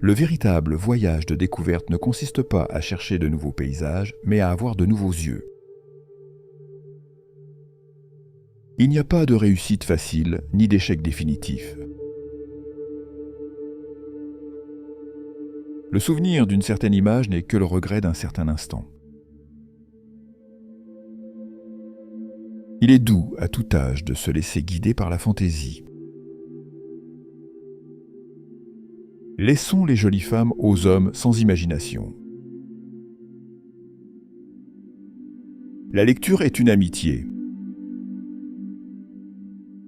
Le véritable voyage de découverte ne consiste pas à chercher de nouveaux paysages, mais à avoir de nouveaux yeux. Il n'y a pas de réussite facile, ni d'échec définitif. Le souvenir d'une certaine image n'est que le regret d'un certain instant. Il est doux à tout âge de se laisser guider par la fantaisie. Laissons les jolies femmes aux hommes sans imagination. La lecture est une amitié.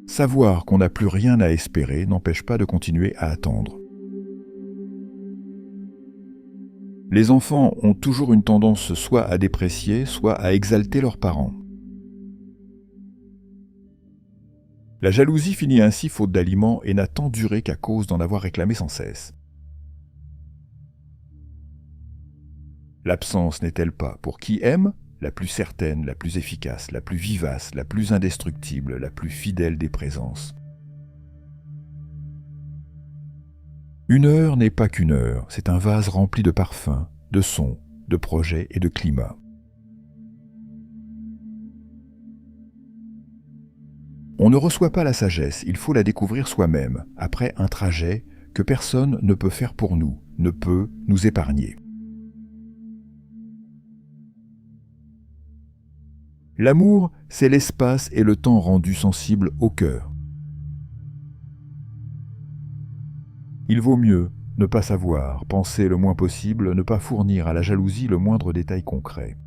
Savoir qu'on n'a plus rien à espérer n'empêche pas de continuer à attendre. Les enfants ont toujours une tendance soit à déprécier, soit à exalter leurs parents. La jalousie finit ainsi faute d'aliments et n'a tant duré qu'à cause d'en avoir réclamé sans cesse. L'absence n'est-elle pas, pour qui aime, la plus certaine, la plus efficace, la plus vivace, la plus indestructible, la plus fidèle des présences? Une heure n'est pas qu'une heure, c'est un vase rempli de parfums, de sons, de projets et de climats. On ne reçoit pas la sagesse, il faut la découvrir soi-même, après un trajet que personne ne peut faire pour nous, ne peut nous épargner. L'amour, c'est l'espace et le temps rendus sensibles au cœur. Il vaut mieux ne pas savoir, penser le moins possible, ne pas fournir à la jalousie le moindre détail concret.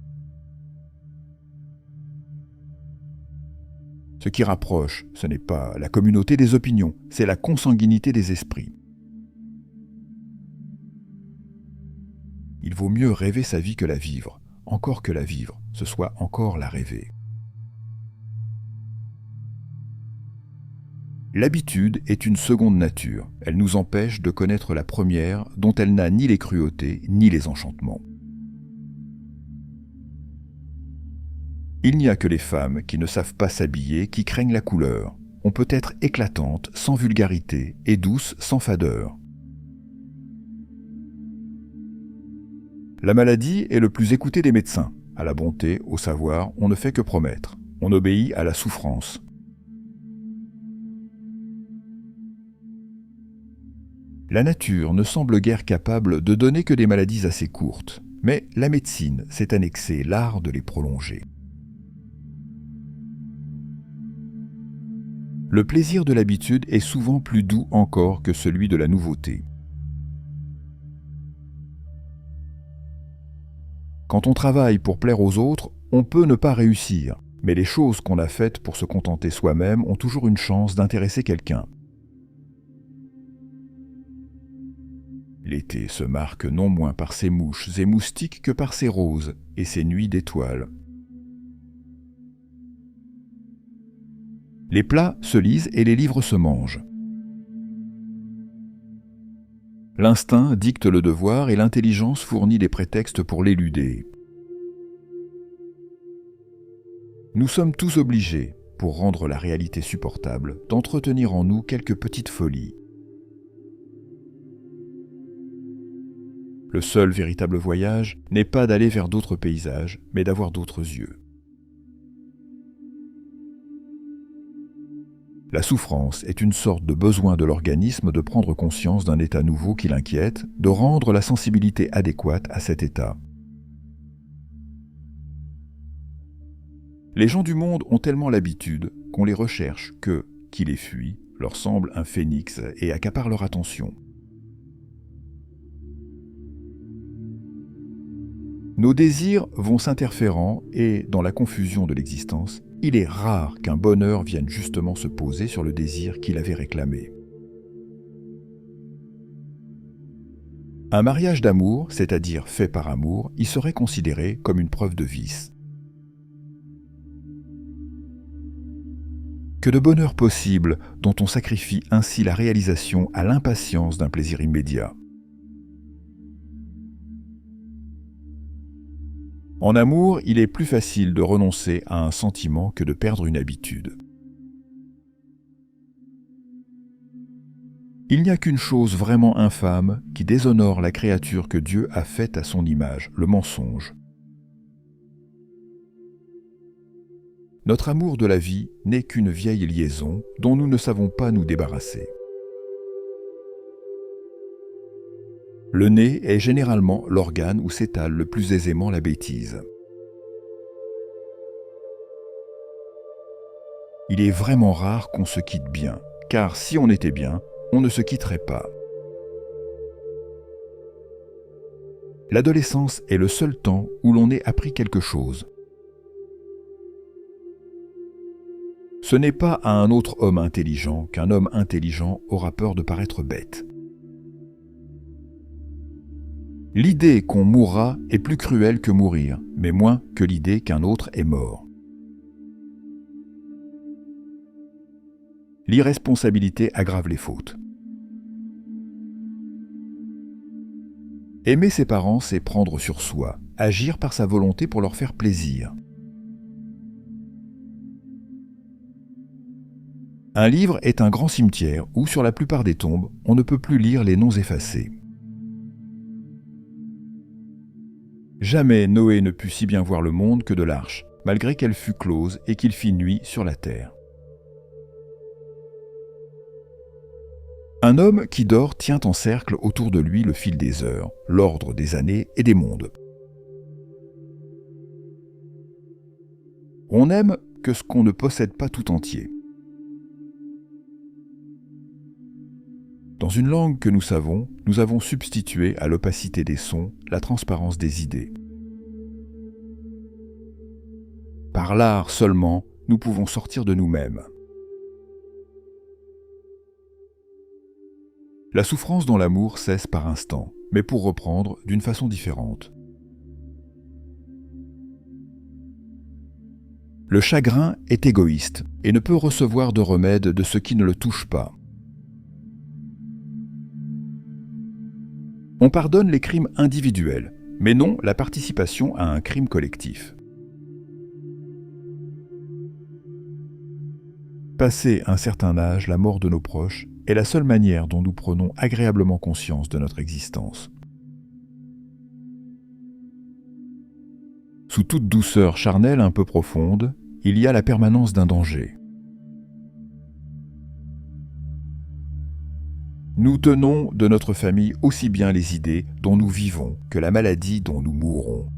Ce qui rapproche, ce n'est pas la communauté des opinions, c'est la consanguinité des esprits. Il vaut mieux rêver sa vie que la vivre, encore que la vivre, ce soit encore la rêver. L'habitude est une seconde nature, elle nous empêche de connaître la première dont elle n'a ni les cruautés ni les enchantements. Il n'y a que les femmes qui ne savent pas s'habiller, qui craignent la couleur. On peut être éclatante, sans vulgarité, et douce, sans fadeur. La maladie est le plus écouté des médecins. À la bonté, au savoir, on ne fait que promettre. On obéit à la souffrance. La nature ne semble guère capable de donner que des maladies assez courtes, mais la médecine s'est annexée l'art de les prolonger. Le plaisir de l'habitude est souvent plus doux encore que celui de la nouveauté. Quand on travaille pour plaire aux autres, on peut ne pas réussir, mais les choses qu'on a faites pour se contenter soi-même ont toujours une chance d'intéresser quelqu'un. L'été se marque non moins par ses mouches et moustiques que par ses roses et ses nuits d'étoiles. Les plats se lisent et les livres se mangent. L'instinct dicte le devoir et l'intelligence fournit des prétextes pour l'éluder. Nous sommes tous obligés, pour rendre la réalité supportable, d'entretenir en nous quelques petites folies. Le seul véritable voyage n'est pas d'aller vers d'autres paysages, mais d'avoir d'autres yeux. La souffrance est une sorte de besoin de l'organisme de prendre conscience d'un état nouveau qui l'inquiète, de rendre la sensibilité adéquate à cet état. Les gens du monde ont tellement l'habitude qu'on les recherche que, qui les fuit, leur semble un phénix et accapare leur attention. Nos désirs vont s'interférant et, dans la confusion de l'existence, il est rare qu'un bonheur vienne justement se poser sur le désir qu'il avait réclamé. Un mariage d'amour, c'est-à-dire fait par amour, y serait considéré comme une preuve de vice. Que de bonheur possible dont on sacrifie ainsi la réalisation à l'impatience d'un plaisir immédiat. En amour, il est plus facile de renoncer à un sentiment que de perdre une habitude. Il n'y a qu'une chose vraiment infâme qui déshonore la créature que Dieu a faite à son image, le mensonge. Notre amour de la vie n'est qu'une vieille liaison dont nous ne savons pas nous débarrasser. Le nez est généralement l'organe où s'étale le plus aisément la bêtise. Il est vraiment rare qu'on se quitte bien, car si on était bien, on ne se quitterait pas. L'adolescence est le seul temps où l'on ait appris quelque chose. Ce n'est pas à un autre homme intelligent qu'un homme intelligent aura peur de paraître bête. L'idée qu'on mourra est plus cruelle que mourir, mais moins que l'idée qu'un autre est mort. L'irresponsabilité aggrave les fautes. Aimer ses parents, c'est prendre sur soi, agir par sa volonté pour leur faire plaisir. Un livre est un grand cimetière où, sur la plupart des tombes, on ne peut plus lire les noms effacés. Jamais Noé ne put si bien voir le monde que de l'arche, malgré qu'elle fût close et qu'il fit nuit sur la terre. Un homme qui dort tient en cercle autour de lui le fil des heures, l'ordre des années et des mondes. On n'aime que ce qu'on ne possède pas tout entier. Dans une langue que nous avons substitué à l'opacité des sons la transparence des idées. Par l'art seulement, nous pouvons sortir de nous-mêmes. La souffrance dans l'amour cesse par instant, mais pour reprendre d'une façon différente. Le chagrin est égoïste et ne peut recevoir de remède de ce qui ne le touche pas. On pardonne les crimes individuels, mais non la participation à un crime collectif. Passé un certain âge, la mort de nos proches est la seule manière dont nous prenons agréablement conscience de notre existence. Sous toute douceur charnelle un peu profonde, il y a la permanence d'un danger. Nous tenons de notre famille aussi bien les idées dont nous vivons que la maladie dont nous mourrons.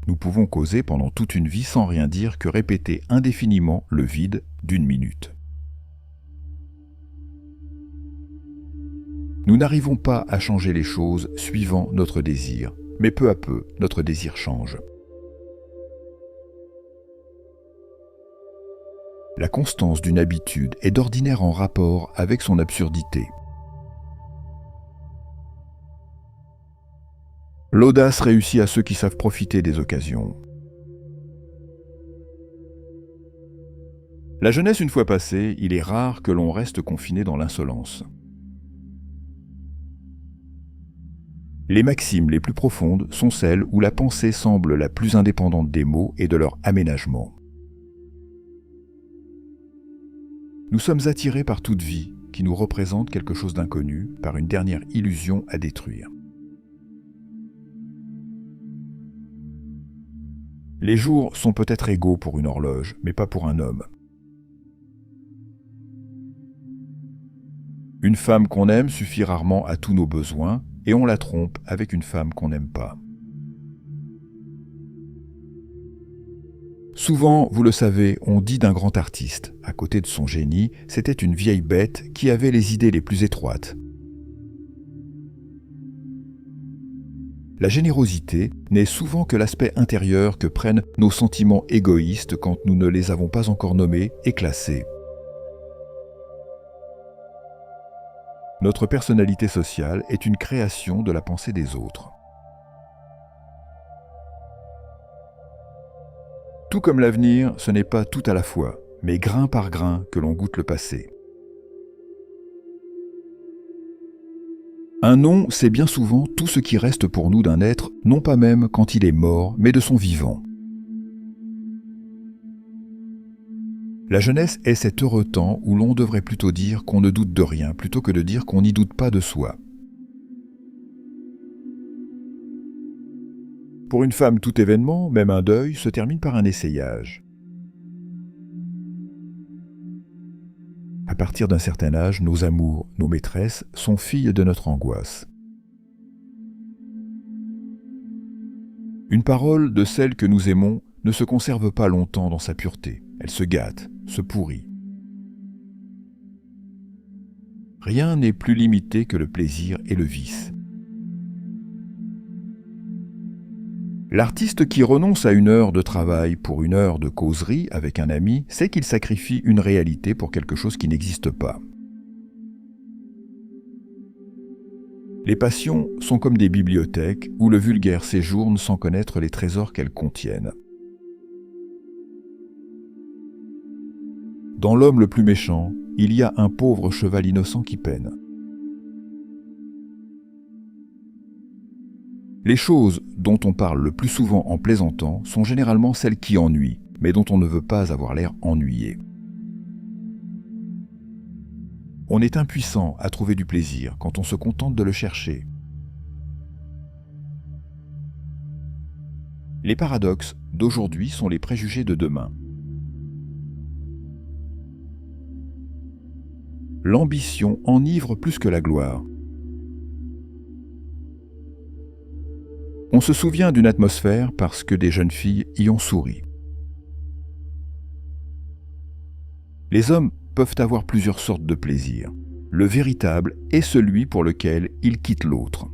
Nous pouvons causer pendant toute une vie sans rien dire que répéter indéfiniment le vide d'une minute. Nous n'arrivons pas à changer les choses suivant notre désir, mais peu à peu, notre désir change. La constance d'une habitude est d'ordinaire en rapport avec son absurdité. L'audace réussit à ceux qui savent profiter des occasions. La jeunesse une fois passée, il est rare que l'on reste confiné dans l'insolence. Les maximes les plus profondes sont celles où la pensée semble la plus indépendante des mots et de leur aménagement. Nous sommes attirés par toute vie qui nous représente quelque chose d'inconnu, par une dernière illusion à détruire. Les jours sont peut-être égaux pour une horloge, mais pas pour un homme. Une femme qu'on aime suffit rarement à tous nos besoins, et on la trompe avec une femme qu'on n'aime pas. Souvent, vous le savez, on dit d'un grand artiste, à côté de son génie, c'était une vieille bête qui avait les idées les plus étroites. La générosité n'est souvent que l'aspect intérieur que prennent nos sentiments égoïstes quand nous ne les avons pas encore nommés et classés. Notre personnalité sociale est une création de la pensée des autres. Tout comme l'avenir, ce n'est pas tout à la fois, mais grain par grain que l'on goûte le passé. Un nom, c'est bien souvent tout ce qui reste pour nous d'un être, non pas même quand il est mort, mais de son vivant. La jeunesse est cet heureux temps où l'on devrait plutôt dire qu'on ne doute de rien, plutôt que de dire qu'on n'y doute pas de soi. Pour une femme, tout événement, même un deuil, se termine par un essayage. À partir d'un certain âge, nos amours, nos maîtresses sont filles de notre angoisse. Une parole de celle que nous aimons ne se conserve pas longtemps dans sa pureté. Elle se gâte, se pourrit. Rien n'est plus limité que le plaisir et le vice. L'artiste qui renonce à une heure de travail pour une heure de causerie avec un ami sait qu'il sacrifie une réalité pour quelque chose qui n'existe pas. Les passions sont comme des bibliothèques où le vulgaire séjourne sans connaître les trésors qu'elles contiennent. Dans l'homme le plus méchant, il y a un pauvre cheval innocent qui peine. Les choses dont on parle le plus souvent en plaisantant sont généralement celles qui ennuient, mais dont on ne veut pas avoir l'air ennuyé. On est impuissant à trouver du plaisir quand on se contente de le chercher. Les paradoxes d'aujourd'hui sont les préjugés de demain. L'ambition enivre plus que la gloire. On se souvient d'une atmosphère parce que des jeunes filles y ont souri. Les hommes peuvent avoir plusieurs sortes de plaisir. Le véritable est celui pour lequel ils quittent l'autre.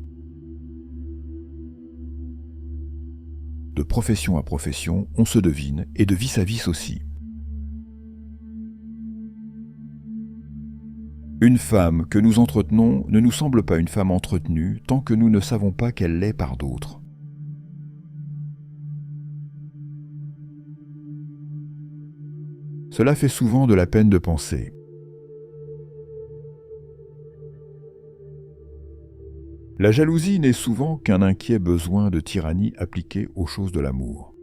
De profession à profession, on se devine, et de vice à vice aussi. Une femme que nous entretenons ne nous semble pas une femme entretenue tant que nous ne savons pas qu'elle l'est par d'autres. Cela fait souvent de la peine de penser. La jalousie n'est souvent qu'un inquiet besoin de tyrannie appliqué aux choses de l'amour.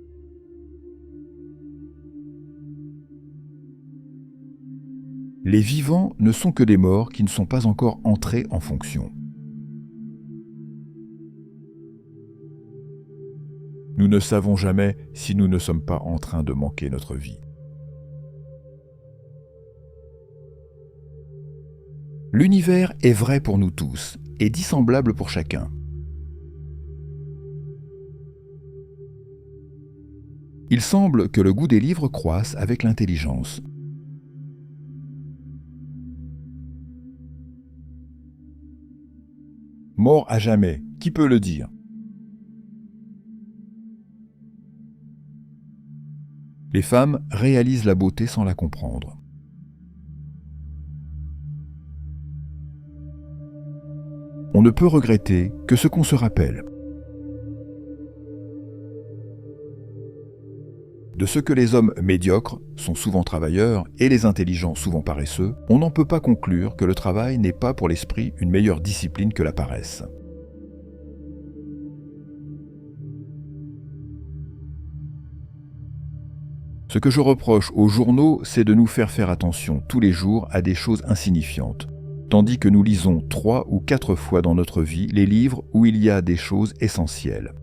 Les vivants ne sont que des morts qui ne sont pas encore entrés en fonction. Nous ne savons jamais si nous ne sommes pas en train de manquer notre vie. L'univers est vrai pour nous tous et dissemblable pour chacun. Il semble que le goût des livres croisse avec l'intelligence. Mort à jamais, qui peut le dire? Les femmes réalisent la beauté sans la comprendre. On ne peut regretter que ce qu'on se rappelle. De ce que les hommes médiocres sont souvent travailleurs et les intelligents souvent paresseux, on n'en peut pas conclure que le travail n'est pas pour l'esprit une meilleure discipline que la paresse. Ce que je reproche aux journaux, c'est de nous faire attention tous les jours à des choses insignifiantes, tandis que nous lisons 3 ou 4 fois dans notre vie les livres où il y a des choses essentielles.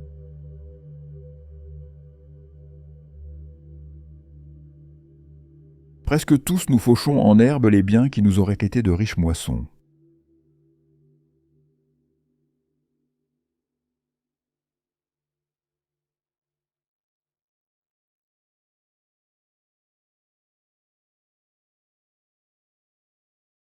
Presque tous nous fauchons en herbe les biens qui nous auraient été de riches moissons.